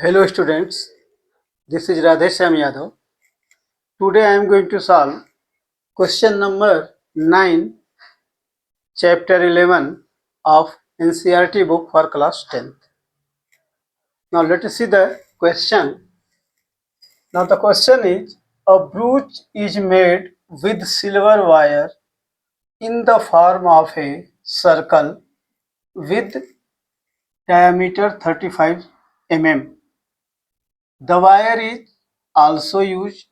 Hello students, this is Radheshyam Yadav. Today I am going to solve question number 9, chapter 11 of NCERT book for class 10th. Now let us see the question. Now the question is, a brooch is made with silver wire in the form of a circle with diameter 35 mm. The wire is also used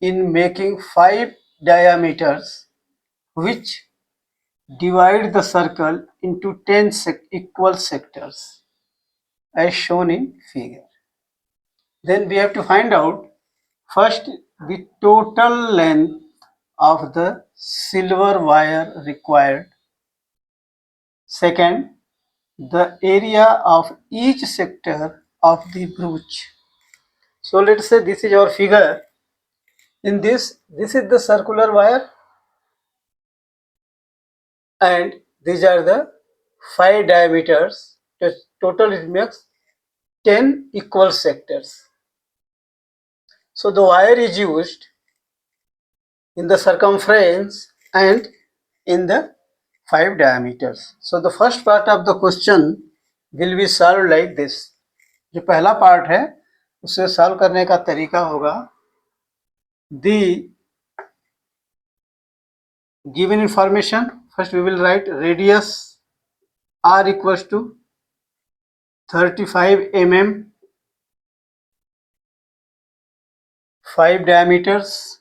in making 5 diameters which divide the circle into 10 equal sectors as shown in figure. Then we have to find out first the total length of the silver wire required. Second, the area of each sector of the brooch. So let's say this is our figure. In this is the circular wire and these are the 5 diameters. The total it makes 10 equal sectors. So the wire is used in the circumference and in the 5 diameters. So the first part of the question will be solved like this. जो पहला part है उसे solve करने का तरीका होगा the given information. First we will write radius r equals to 35 mm, 5 diameters,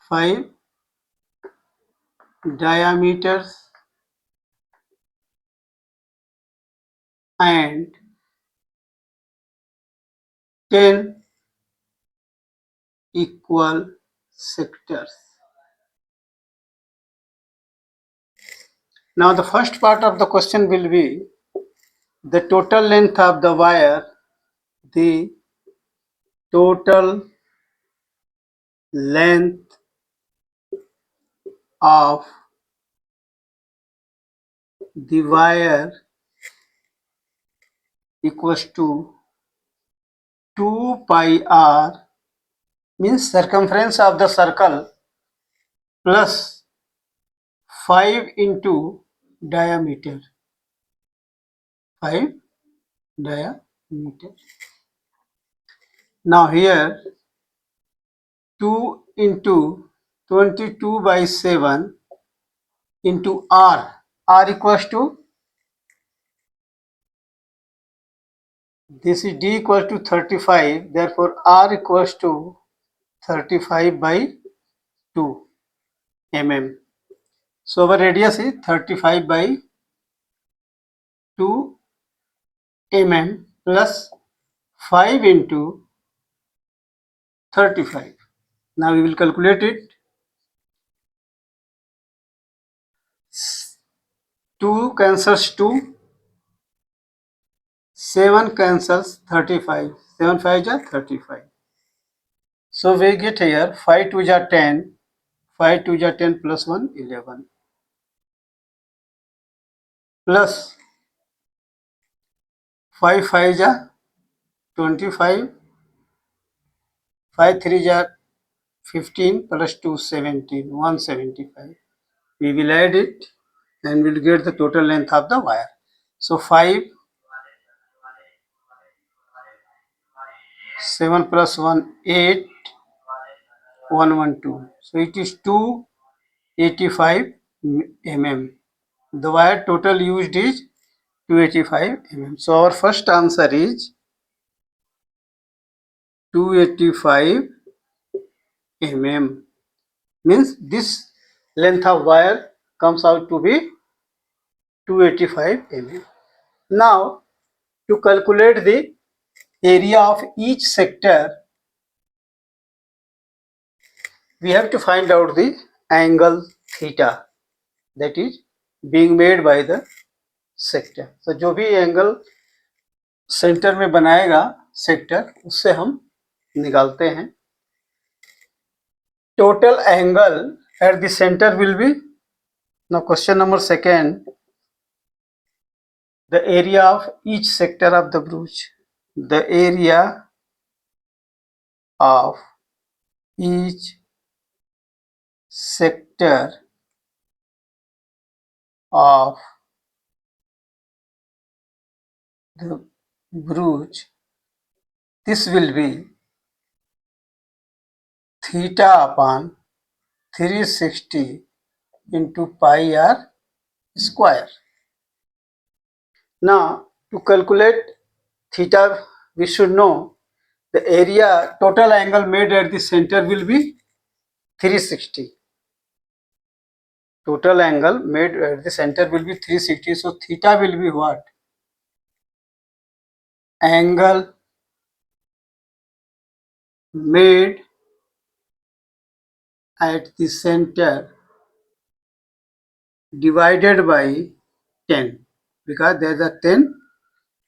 5 diameters and 10 equal sectors. Now the first part of the question will be the total length of the wire, the total length of the wire equals to 2 pi r, means circumference of the circle, plus 5 into diameter, 5 diameter. Now here 2 into 22 by 7 into r equals to, this is d equals to 35, therefore r equals to 35 by 2 mm. So our radius is 35 by 2 mm plus 5 into 35. Now we will calculate it. 2 cancels 2, 7 cancels 35, 7 5 is 35. So we get here 5 2 is 10, 5 2 is 10 plus 1 11 plus 5 5 is 25, 5 3 is 15 plus 2 17, 175. We will add it and we'll get the total length of the wire. So 5, 7 plus 1 8, 112. So it is 285 mm. The wire total used is 285 mm. So our first answer is 285 mm. Means this length of wire comes out to be 285 mm. Now to calculate the area of each sector, we have to find out the angle theta that is being made by the sector. So जो भी angle centre में बनाएगा sector, उससे हम निकालते हैं. Total angle at the center will be, now question number second, the area of each sector of the bruch. The area of each sector of the bruch, this will be theta upon 360 into pi r square. Now to calculate theta, we should know the area total angle made at the center will be 360. Total angle made at the center will be 360. So theta will be what? Angle made at the center divided by 10, because there are 10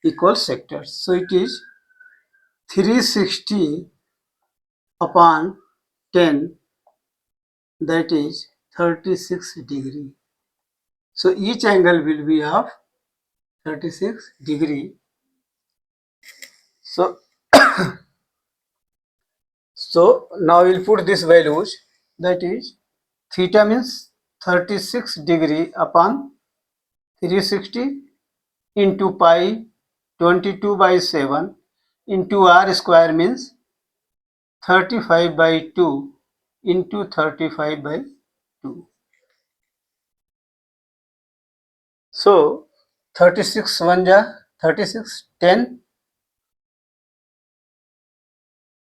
equal sectors. So it is 360 upon 10, that is 36 degree. So each angle will be of 36 degree. So now we'll put these values, that is theta means 36 degree upon 360 into pi 22/7 into r square means 35/2 into 35/2. So 36 1 ja 36, 10,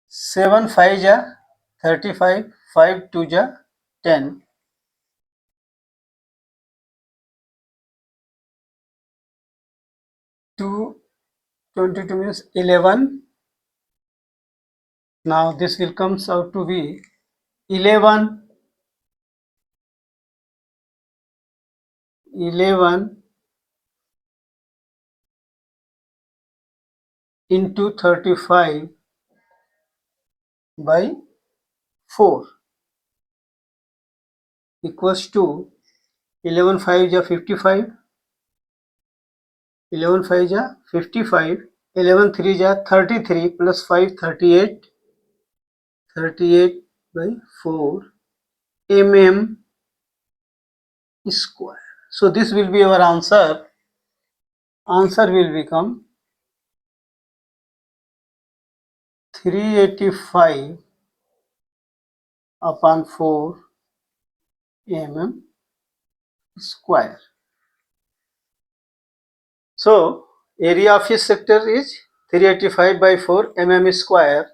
7 5 ja 35, 5 2 ja 10, 2 22 means 11. Now this will comes out to be 11 into 35/4 equals to 11 5 ja 55, 11 5 ja 55, 11 3 ja 33 plus 5 38, 38/4 mm square. So this will be our answer. Answer will become 385 upon 4 mm square. So area of each sector is 385/4 mm square,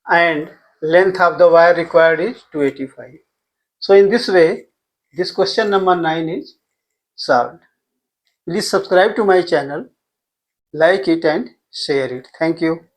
and length of the wire required is 285. So in this way, this question number 9 is solved. Please subscribe to my channel, like it and share it. Thank you.